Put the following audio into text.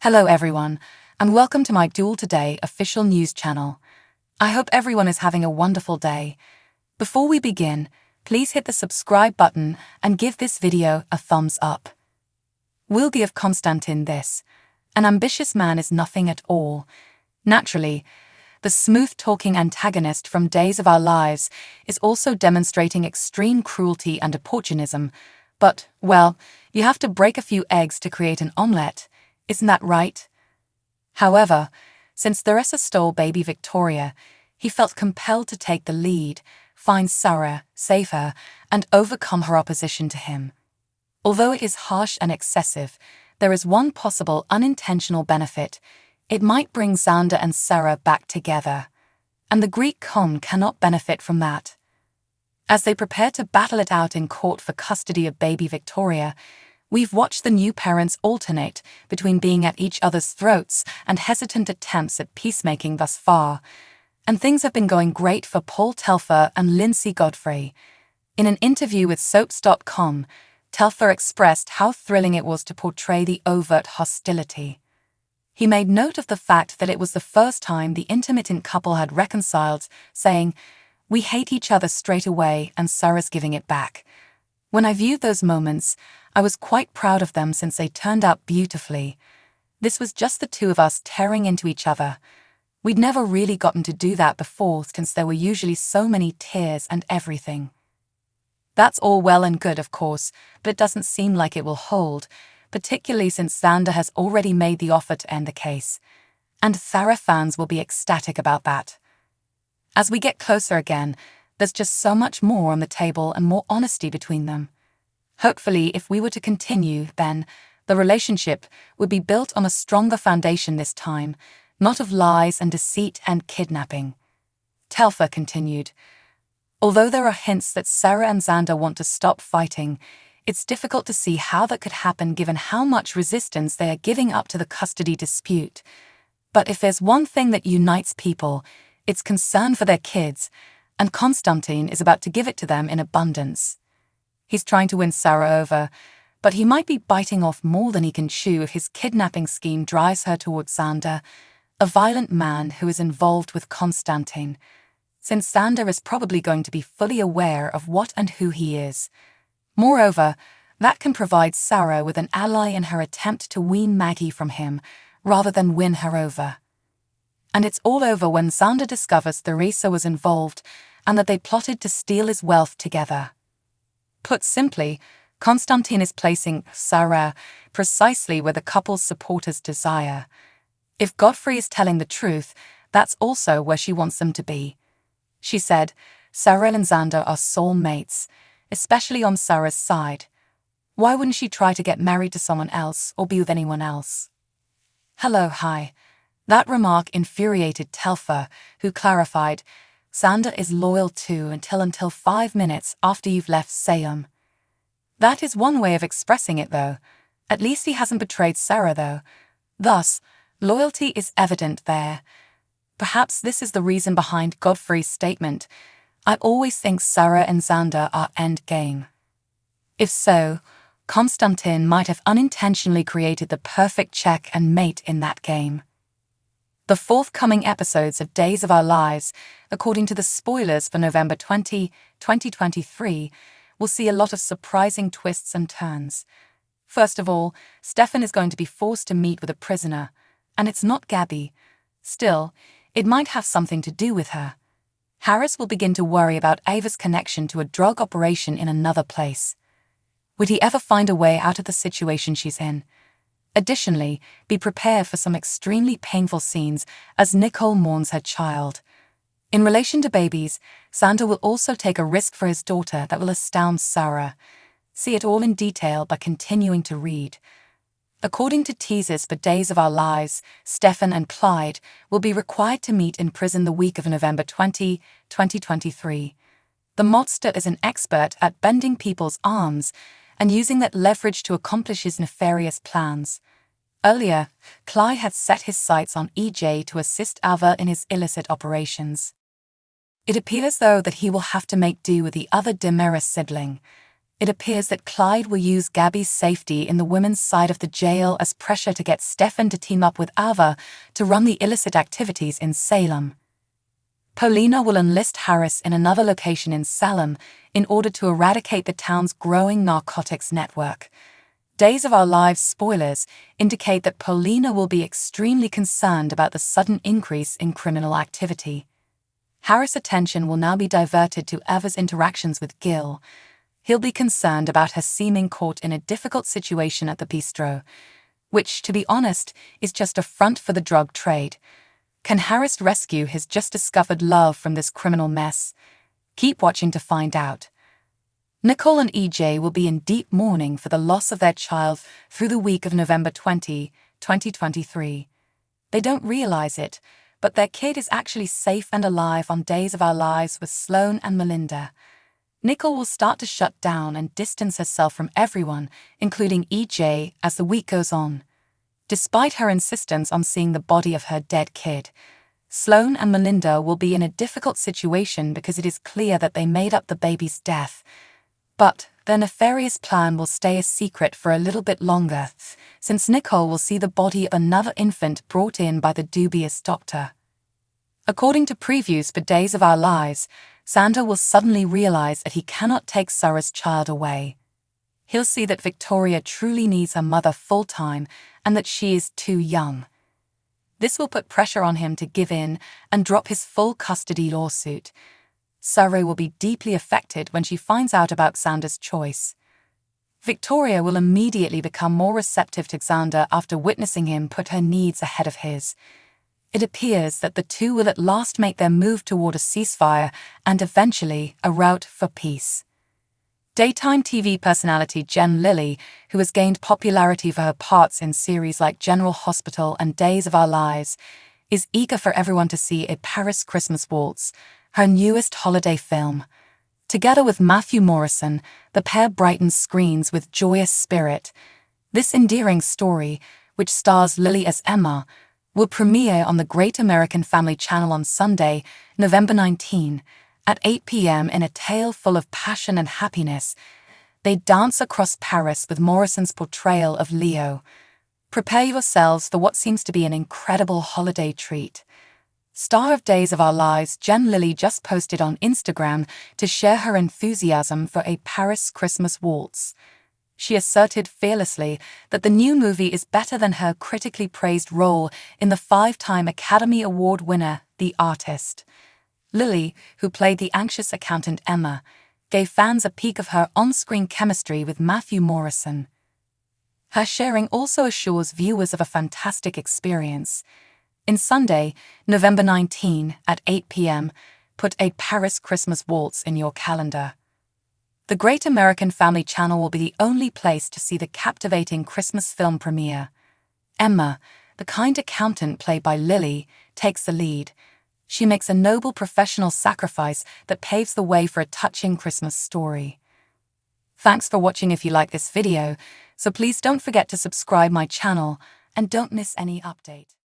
Hello everyone, and welcome to my Duel Today official news channel. I hope everyone is having a wonderful day. Before we begin, please hit the subscribe button and give this video a thumbs up. We'll give Konstantin this. An ambitious man is nothing at all. Naturally, the smooth-talking antagonist from Days of Our Lives is also demonstrating extreme cruelty and opportunism. But, well, you have to break a few eggs to create an omelette. Isn't that right? However, since Theresa stole baby Victoria, he felt compelled to take the lead, find Sarah, save her, and overcome her opposition to him. Although it is harsh and excessive, there is one possible unintentional benefit. It might bring Xander and Sarah back together. And the Greek Kon cannot benefit from that. As they prepare to battle it out in court for custody of baby Victoria, we've watched the new parents alternate between being at each other's throats and hesitant attempts at peacemaking thus far. And things have been going great for Paul Telfer and Lindsay Godfrey. In an interview with Soaps.com, Telfer expressed how thrilling it was to portray the overt hostility. He made note of the fact that it was the first time the intermittent couple had reconciled, saying, "We hate each other straight away and Sarah's giving it back. When I viewed those moments, I was quite proud of them since they turned out beautifully. This was just the two of us tearing into each other. We'd never really gotten to do that before since there were usually so many tears and everything." That's all well and good, of course, but it doesn't seem like it will hold, particularly since Xander has already made the offer to end the case. And Sarah fans will be ecstatic about that. As we get closer again, there's just so much more on the table and more honesty between them. Hopefully, if we were to continue, then the relationship would be built on a stronger foundation this time, not of lies and deceit and kidnapping. Telfer continued, "Although there are hints that Sarah and Xander want to stop fighting, it's difficult to see how that could happen given how much resistance they are giving up to the custody dispute. But if there's one thing that unites people, it's concern for their kids, and Konstantin is about to give it to them in abundance. He's trying to win Sarah over, but he might be biting off more than he can chew if his kidnapping scheme drives her towards Xander, a violent man who is involved with Konstantin, since Xander is probably going to be fully aware of what and who he is. Moreover, that can provide Sarah with an ally in her attempt to wean Maggie from him, rather than win her over. And it's all over when Xander discovers Theresa was involved and that they plotted to steal his wealth together. Put simply, Konstantin is placing Sarah precisely where the couple's supporters desire. If Godfrey is telling the truth, that's also where she wants them to be. She said, Sarah and Xander are soul mates, especially on Sarah's side. Why wouldn't she try to get married to someone else or be with anyone else?" Hi. That remark infuriated Telfer, who clarified, "Xander is loyal too until 5 minutes after you've left Sayum." That is one way of expressing it, though. At least he hasn't betrayed Sarah, though. Thus, loyalty is evident there. Perhaps this is the reason behind Godfrey's statement, "I always think Sarah and Xander are endgame." If so, Konstantin might have unintentionally created the perfect check and mate in that game. The forthcoming episodes of Days of Our Lives, according to the spoilers for November 20, 2023, will see a lot of surprising twists and turns. First of all, Stefan is going to be forced to meet with a prisoner, and it's not Gabby. Still, it might have something to do with her. Harris will begin to worry about Ava's connection to a drug operation in another place. Would he ever find a way out of the situation she's in? Additionally, be prepared for some extremely painful scenes as Nicole mourns her child. In relation to babies, Xander will also take a risk for his daughter that will astound Sarah. See it all in detail by continuing to read. According to teasers for Days of Our Lives, Stefan and Clyde will be required to meet in prison the week of November 20, 2023. The monster is an expert at bending people's arms and using that leverage to accomplish his nefarious plans. Earlier, Clyde had set his sights on EJ to assist Ava in his illicit operations. It appears, though, that he will have to make do with the other Demaris sibling. It appears that Clyde will use Gabby's safety in the women's side of the jail as pressure to get Stefan to team up with Ava to run the illicit activities in Salem. Paulina will enlist Harris in another location in Salem in order to eradicate the town's growing narcotics network. Days of Our Lives spoilers indicate that Paulina will be extremely concerned about the sudden increase in criminal activity. Harris' attention will now be diverted to Ava's interactions with Gil. He'll be concerned about her seeming caught in a difficult situation at the bistro, which, to be honest, is just a front for the drug trade. Can Harris rescue his just-discovered love from this criminal mess? Keep watching to find out. Nicole and EJ will be in deep mourning for the loss of their child through the week of November 20, 2023. They don't realize it, but their kid is actually safe and alive on Days of Our Lives with Sloane and Melinda. Nicole will start to shut down and distance herself from everyone, including EJ, as the week goes on. Despite her insistence on seeing the body of her dead kid, Sloane and Melinda will be in a difficult situation because it is clear that they made up the baby's death. But their nefarious plan will stay a secret for a little bit longer, since Nicole will see the body of another infant brought in by the dubious doctor. According to previews for Days of Our Lives, Xander will suddenly realize that he cannot take Sarah's child away. He'll see that Victoria truly needs her mother full-time and that she is too young. This will put pressure on him to give in and drop his full custody lawsuit. Sarah will be deeply affected when she finds out about Xander's choice. Victoria will immediately become more receptive to Xander after witnessing him put her needs ahead of his. It appears that the two will at last make their move toward a ceasefire and eventually a route for peace. Daytime TV personality Jen Lilly, who has gained popularity for her parts in series like General Hospital and Days of Our Lives, is eager for everyone to see A Paris Christmas Waltz, her newest holiday film. Together with Matthew Morrison, the pair brightens screens with joyous spirit. This endearing story, which stars Lily as Emma, will premiere on the Great American Family Channel on Sunday, November 19, at 8 p.m. in a tale full of passion and happiness. They dance across Paris with Morrison's portrayal of Leo. Prepare yourselves for what seems to be an incredible holiday treat. Star of Days of Our Lives Jen Lilly just posted on Instagram to share her enthusiasm for A Paris Christmas Waltz. She asserted fearlessly that the new movie is better than her critically praised role in the 5-time Academy Award winner, The Artist. Lily, who played the anxious accountant Emma, gave fans a peek of her on-screen chemistry with Matthew Morrison. Her sharing also assures viewers of a fantastic experience. In Sunday, November 19 at 8 p.m., put A Paris Christmas Waltz in your calendar. The Great American Family Channel will be the only place to see the captivating Christmas film premiere. Emma, the kind accountant played by Lily, takes the lead. She makes a noble professional sacrifice that paves the way for a touching Christmas story. Thanks for watching. If you like this video, so please don't forget to subscribe my channel and don't miss any update.